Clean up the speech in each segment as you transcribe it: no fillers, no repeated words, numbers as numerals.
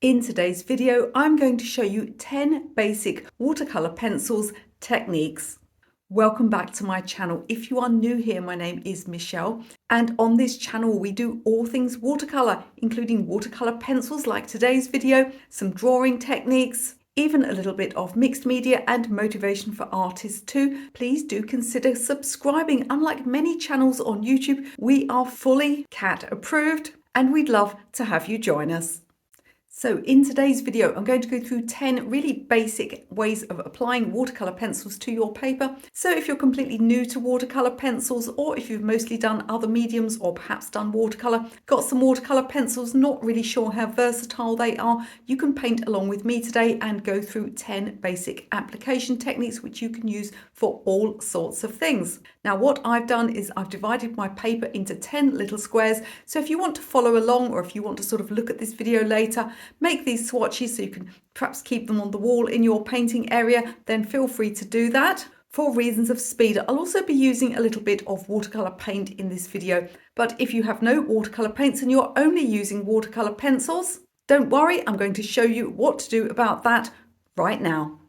In today's video, I'm going to show you 10 basic watercolor pencils techniques. Welcome back to my channel. If you are new here, my name is Michelle, and on this channel we do all things watercolor, including watercolor pencils like today's video, some drawing techniques, even a little bit of mixed media and motivation for artists too. Please do consider subscribing. Unlike many channels on YouTube, we are fully cat approved and we'd love to have you join us. So in today's video, I'm going to go through 10 really basic ways of applying watercolor pencils to your paper. So if you're completely new to watercolor pencils, or if you've mostly done other mediums or perhaps done watercolor, got some watercolor pencils, not really sure how versatile they are, you can paint along with me today and go through 10 basic application techniques which you can use for all sorts of things. Now what I've done is I've divided my paper into 10 little squares. So if you want to follow along, or if you want to sort of look at this video later, make these swatches so you can perhaps keep them on the wall in your painting area, then feel free to do that. For reasons of speed, I'll also be using a little bit of watercolor paint in this video. But if you have no watercolor paints and you're only using watercolor pencils, don't worry, I'm going to show you what to do about that right now.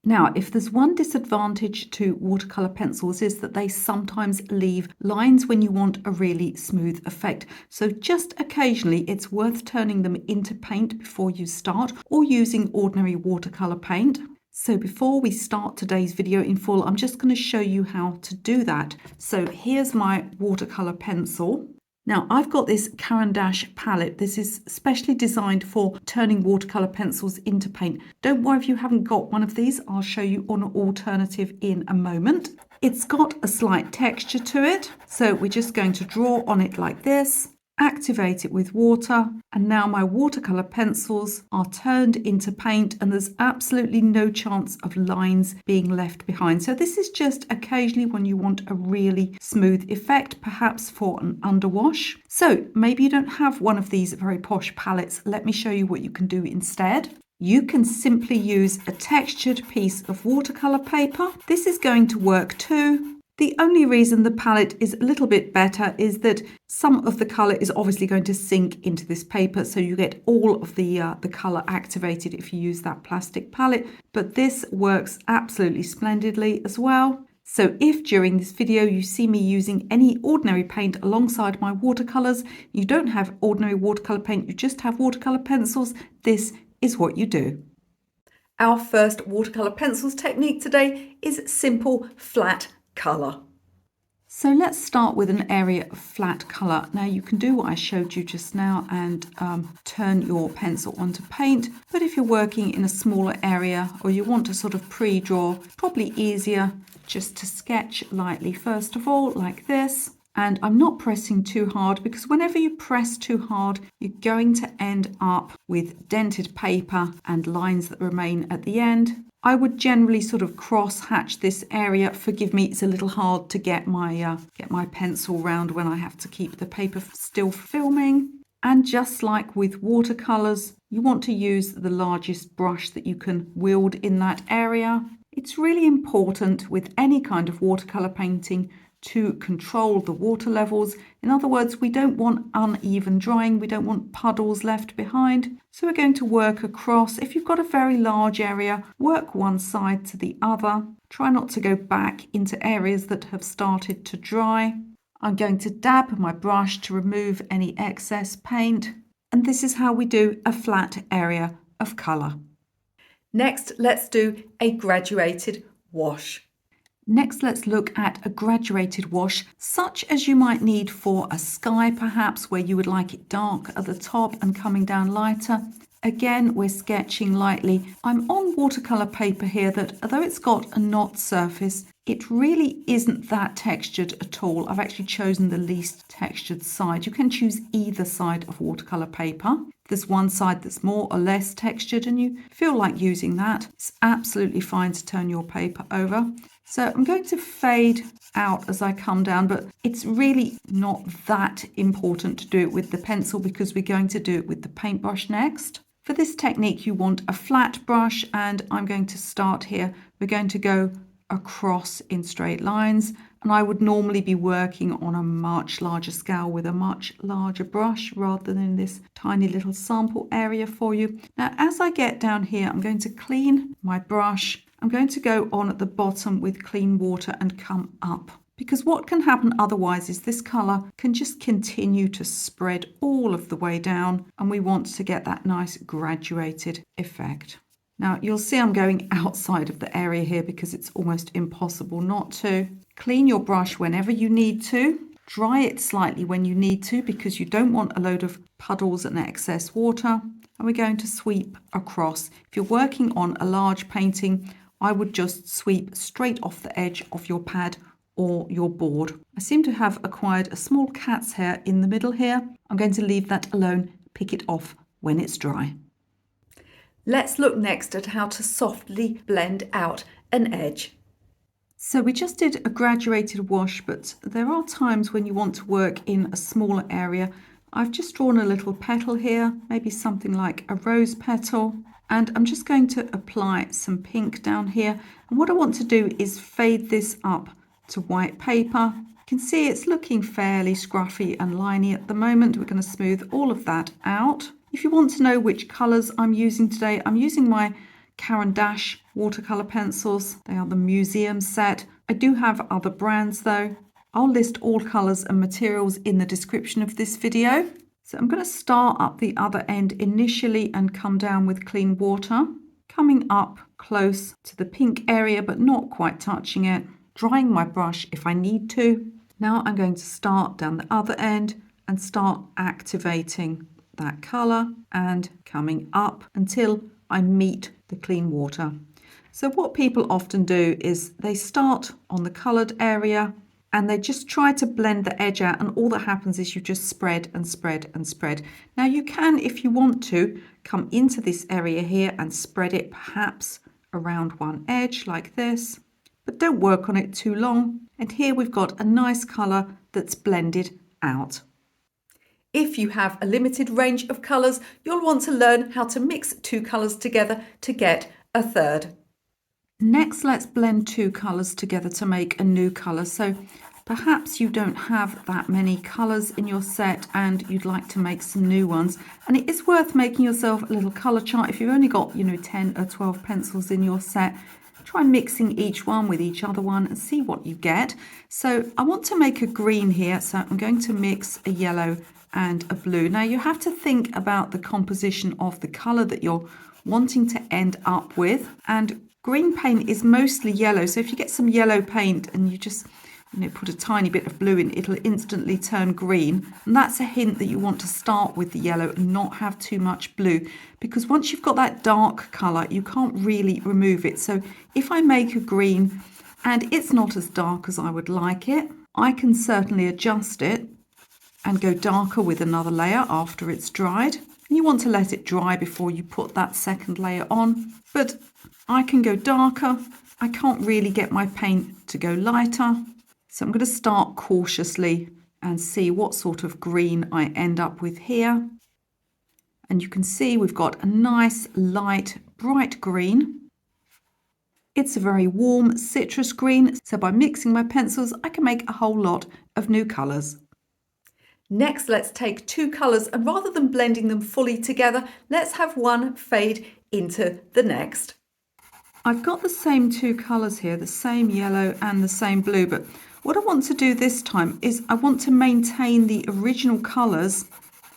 Now, if there's one disadvantage to watercolor pencils is that they sometimes leave lines when you want a really smooth effect. So just occasionally it's worth turning them into paint before you start, or using ordinary watercolor paint. So before we start today's video in full, I'm just going to show you how to do that. So here's my watercolor pencil. Now I've got this Caran palette. This is specially designed for turning watercolor pencils into paint. Don't worry if you haven't got one of these. I'll show you an alternative in a moment. It's got a slight texture to it. So we're just going to draw on it like this, activate it with water, and now my watercolor pencils are turned into paint and there's absolutely no chance of lines being left behind. So this is just occasionally when you want a really smooth effect, perhaps for an underwash. So maybe you don't have one of these very posh palettes. Let me show you what you can do instead. You can simply use a textured piece of watercolor paper. This is going to work too. The only reason the palette is a little bit better is that some of the colour is obviously going to sink into this paper, so you get all of the colour activated if you use that plastic palette. But this works absolutely splendidly as well. So if during this video you see me using any ordinary paint alongside my watercolours, you don't have ordinary watercolour paint, you just have watercolour pencils, this is what you do. Our first watercolour pencils technique today is simple flat colour. So let's start with an area of flat colour. Now you can do what I showed you just now and turn your pencil onto paint, but if you're working in a smaller area or you want to sort of pre-draw, probably easier just to sketch lightly first of all like this. And I'm not pressing too hard because whenever you press too hard, you're going to end up with dented paper and lines that remain at the end. I would generally sort of cross-hatch this area. Forgive me, it's a little hard to get my pencil round when I have to keep the paper still filming. And just like with watercolours, you want to use the largest brush that you can wield in that area. It's really important with any kind of watercolour painting to control the water levels. In other words, we don't want uneven drying, we don't want puddles left behind. So we're going to work across. If you've got a very large area, work one side to the other. Try not to go back into areas that have started to dry. I'm going to dab my brush to remove any excess paint. And this is how we do a flat area of colour. Next, let's do a graduated wash. Next, let's look at a graduated wash, such as you might need for a sky perhaps, where you would like it dark at the top and coming down lighter. Again, we're sketching lightly. I'm on watercolour paper here that, although it's got a knot surface, it really isn't that textured at all. I've actually chosen the least textured side. You can choose either side of watercolour paper. There's one side that's more or less textured and you feel like using that, it's absolutely fine to turn your paper over. So I'm going to fade out as I come down, but it's really not that important to do it with the pencil because we're going to do it with the paintbrush next. For this technique, you want a flat brush, and I'm going to start here. We're going to go across in straight lines, and I would normally be working on a much larger scale with a much larger brush rather than this tiny little sample area for you. Now, as I get down here, I'm going to clean my brush. I'm going to go on at the bottom with clean water and come up, because what can happen otherwise is this colour can just continue to spread all of the way down, and we want to get that nice graduated effect. Now you'll see I'm going outside of the area here because it's almost impossible not to. Clean your brush whenever you need to. Dry it slightly when you need to because you don't want a load of puddles and excess water. And we're going to sweep across. If you're working on a large painting, I would just sweep straight off the edge of your pad or your board. I seem to have acquired a small cat's hair in the middle here. I'm going to leave that alone, pick it off when it's dry. Let's look next at how to softly blend out an edge. So we just did a graduated wash, but there are times when you want to work in a smaller area. I've just drawn a little petal here, maybe something like a rose petal, and I'm just going to apply some pink down here. And what I want to do is fade this up to white paper. You can see it's looking fairly scruffy and liney at the moment. We're going to smooth all of that out. If you want to know which colours I'm using today, I'm using my Caran watercolour pencils. They are the Museum set. I do have other brands though. I'll list all colours and materials in the description of this video. So I'm going to start up the other end initially and come down with clean water, coming up close to the pink area but not quite touching it, drying my brush if I need to. Now I'm going to start down the other end and start activating that colour and coming up until I meet the clean water. So what people often do is they start on the coloured area and they just try to blend the edge out, and all that happens is you just spread and spread and spread. Now you can, if you want to, come into this area here and spread it perhaps around one edge like this, but don't work on it too long. And here we've got a nice colour that's blended out. If you have a limited range of colours, you'll want to learn how to mix two colours together to get a third. Next, let's blend two colours together to make a new colour. So perhaps you don't have that many colours in your set and you'd like to make some new ones. And it is worth making yourself a little colour chart. If you've only got, 10 or 12 pencils in your set, try mixing each one with each other one and see what you get. So I want to make a green here, so I'm going to mix a yellow and a blue. Now you have to think about the composition of the colour that you're wanting to end up with, and green paint is mostly yellow, so if you get some yellow paint and you just put a tiny bit of blue in, it'll instantly turn green. And that's a hint that you want to start with the yellow and not have too much blue, because once you've got that dark colour you can't really remove it. So if I make a green and it's not as dark as I would like it, I can certainly adjust it and go darker with another layer after it's dried. And you want to let it dry before you put that second layer on. But I can go darker. I can't really get my paint to go lighter. So I'm going to start cautiously and see what sort of green I end up with here. And you can see we've got a nice light bright green. It's a very warm citrus green, so by mixing my pencils I can make a whole lot of new colours. Next, let's take two colours, and rather than blending them fully together, let's have one fade into the next. I've got the same two colours here, the same yellow and the same blue, but what I want to do this time is I want to maintain the original colours.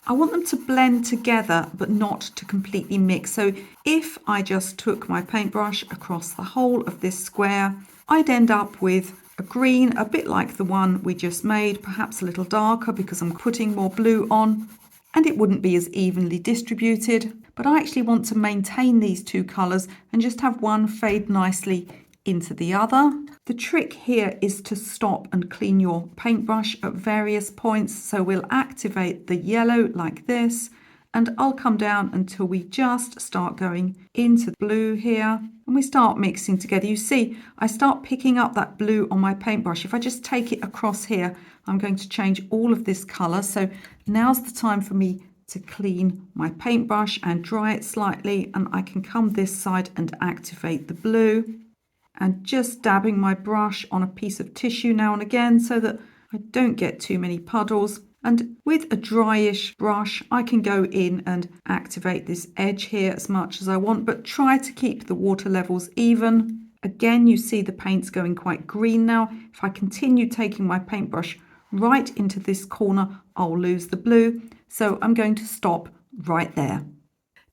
I want them to blend together but not to completely mix. So if I just took my paintbrush across the whole of this square, I'd end up with a green, a bit like the one we just made, perhaps a little darker because I'm putting more blue on, and it wouldn't be as evenly distributed. But I actually want to maintain these two colours and just have one fade nicely into the other. The trick here is to stop and clean your paintbrush at various points. So we'll activate the yellow like this, and I'll come down until we just start going into blue here, and we start mixing together. You see, I start picking up that blue on my paintbrush. If I just take it across here, I'm going to change all of this colour. So now's the time for me to clean my paintbrush and dry it slightly, and I can come this side and activate the blue. and just dabbing my brush on a piece of tissue now and again so that I don't get too many puddles. And with a dryish brush, I can go in and activate this edge here as much as I want, but try to keep the water levels even. Again, you see the paint's going quite green now. If I continue taking my paintbrush right into this corner, I'll lose the blue. So I'm going to stop right there.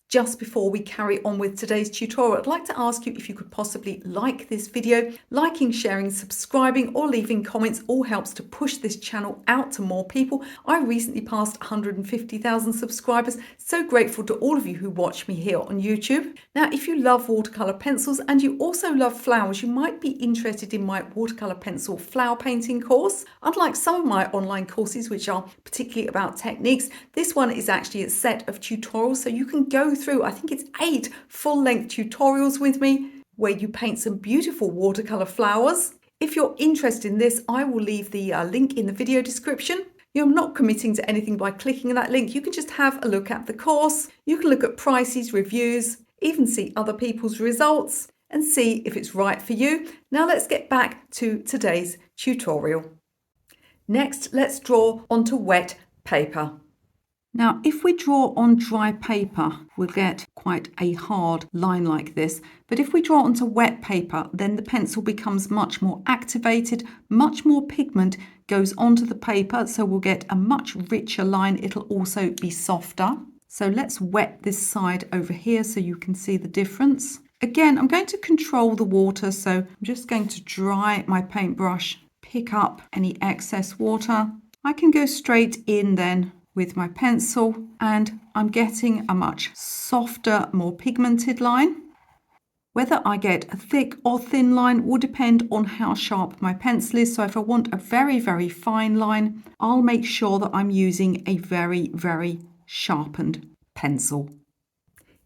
Just before we carry on with today's tutorial, I'd like to ask you if you could possibly like this video. Liking, sharing, subscribing or leaving comments all helps to push this channel out to more people. I recently passed 150,000 subscribers. So grateful to all of you who watch me here on YouTube. Now, if you love watercolor pencils and you also love flowers, you might be interested in my watercolor pencil flower painting course. Unlike some of my online courses, which are particularly about techniques, this one is actually a set of tutorials, so you can go through, I think it's 8 full-length tutorials with me where you paint some beautiful watercolor flowers. If you're interested in this, I will leave the link in the video description. You're not committing to anything by clicking that link. You can just have a look at the course. You can look at prices, reviews, even see other people's results and see if it's right for you. Now let's get back to today's tutorial. Next, let's draw onto wet paper. Now, if we draw on dry paper, we'll get quite a hard line like this. But if we draw onto wet paper, then the pencil becomes much more activated, much more pigment goes onto the paper, so we'll get a much richer line. It'll also be softer. So let's wet this side over here so you can see the difference. Again, I'm going to control the water, so I'm just going to dry my paintbrush, pick up any excess water. I can go straight in then with my pencil and I'm getting a much softer, more pigmented line. Whether I get a thick or thin line will depend on how sharp my pencil is. So if I want a very, very fine line, I'll make sure that I'm using a very, very sharpened pencil.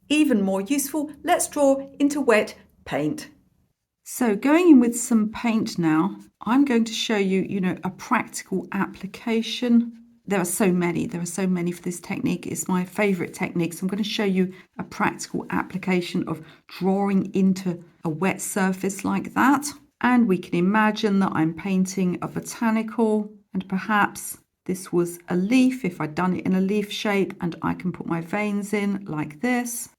Even more useful, let's draw into wet paint. So going in with some paint now, I'm going to show you, a practical application. There are so many for this technique. It's my favorite technique. So I'm going to show you a practical application of drawing into a wet surface like that. And we can imagine that I'm painting a botanical, and perhaps this was a leaf if I'd done it in a leaf shape, and I can put my veins in like this.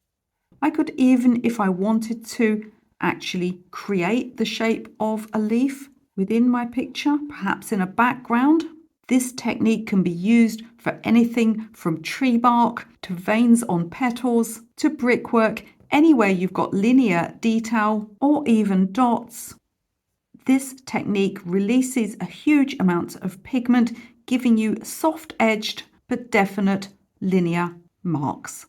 I could even, if I wanted to, actually create the shape of a leaf within my picture, perhaps in a background. This technique can be used for anything from tree bark to veins on petals to brickwork, anywhere you've got linear detail or even dots. This technique releases a huge amount of pigment, giving you soft-edged but definite linear marks.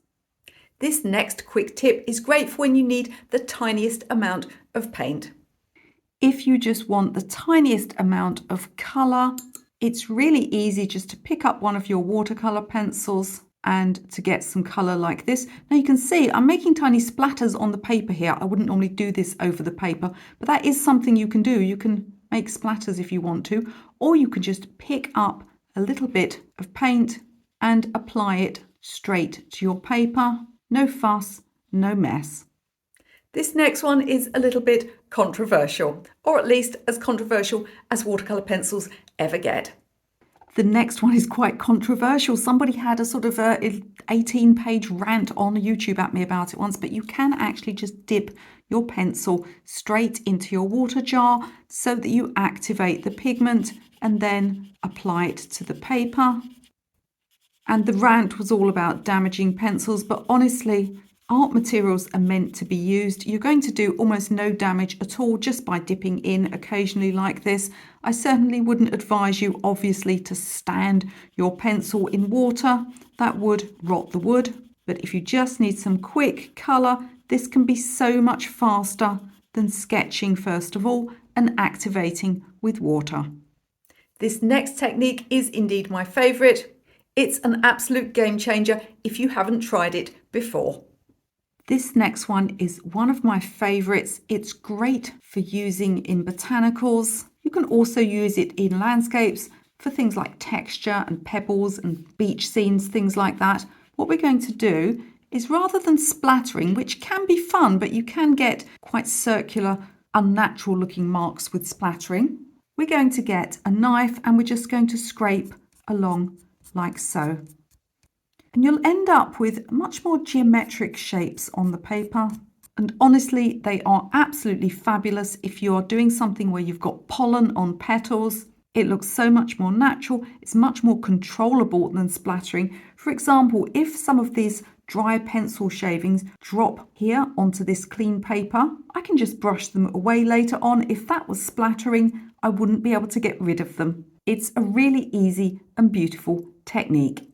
This next quick tip is great for when you need the tiniest amount of paint. If you just want the tiniest amount of colour, it's really easy just to pick up one of your watercolor pencils and to get some color like this. Now you can see I'm making tiny splatters on the paper here. I wouldn't normally do this over the paper, but that is something you can do. You can make splatters if you want to, or you can just pick up a little bit of paint and apply it straight to your paper. No fuss, no mess. This next one is a little bit controversial, or at least as controversial as watercolor pencils ever get. The next one is quite controversial. Somebody had a sort of 18-page rant on YouTube at me about it once, but you can actually just dip your pencil straight into your water jar so that you activate the pigment and then apply it to the paper. And the rant was all about damaging pencils, but honestly, art materials are meant to be used. You're going to do almost no damage at all just by dipping in occasionally like this. I certainly wouldn't advise you, obviously, to stand your pencil in water. That would rot the wood. But if you just need some quick colour, this can be so much faster than sketching first of all and activating with water. This next technique is indeed my favourite. It's an absolute game changer if you haven't tried it before. This next one is one of my favourites. It's great for using in botanicals. You can also use it in landscapes for things like texture and pebbles and beach scenes, things like that. What we're going to do is, rather than splattering, which can be fun, but you can get quite circular unnatural looking marks with splattering, we're going to get a knife and we're just going to scrape along like so. And you'll end up with much more geometric shapes on the paper. And honestly, they are absolutely fabulous if you are doing something where you've got pollen on petals. It looks so much more natural. It's much more controllable than splattering. For example, if some of these dry pencil shavings drop here onto this clean paper, I can just brush them away later on. If that was splattering, I wouldn't be able to get rid of them. It's a really easy and beautiful technique.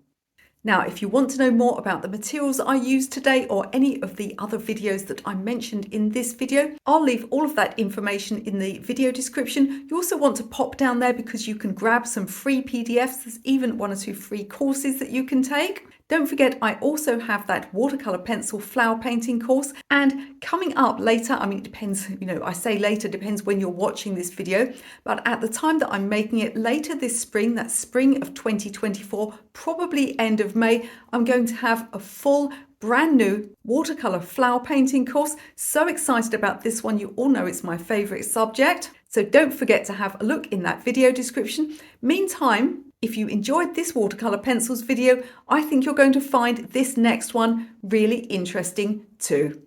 Now, if you want to know more about the materials I used today or any of the other videos that I mentioned in this video, I'll leave all of that information in the video description. You also want to pop down there because you can grab some free PDFs. There's even 1 or 2 free courses that you can take. Don't forget, I also have that watercolor pencil flower painting course, and coming up later, I mean, it depends, I say later, depends when you're watching this video, but at the time that I'm making it later this spring, that spring of 2024, probably end of May, I'm going to have a full brand new watercolor flower painting course. So excited about this one. You all know it's my favorite subject. So don't forget to have a look in that video description. Meantime, if you enjoyed this watercolor pencils video, I think you're going to find this next one really interesting too.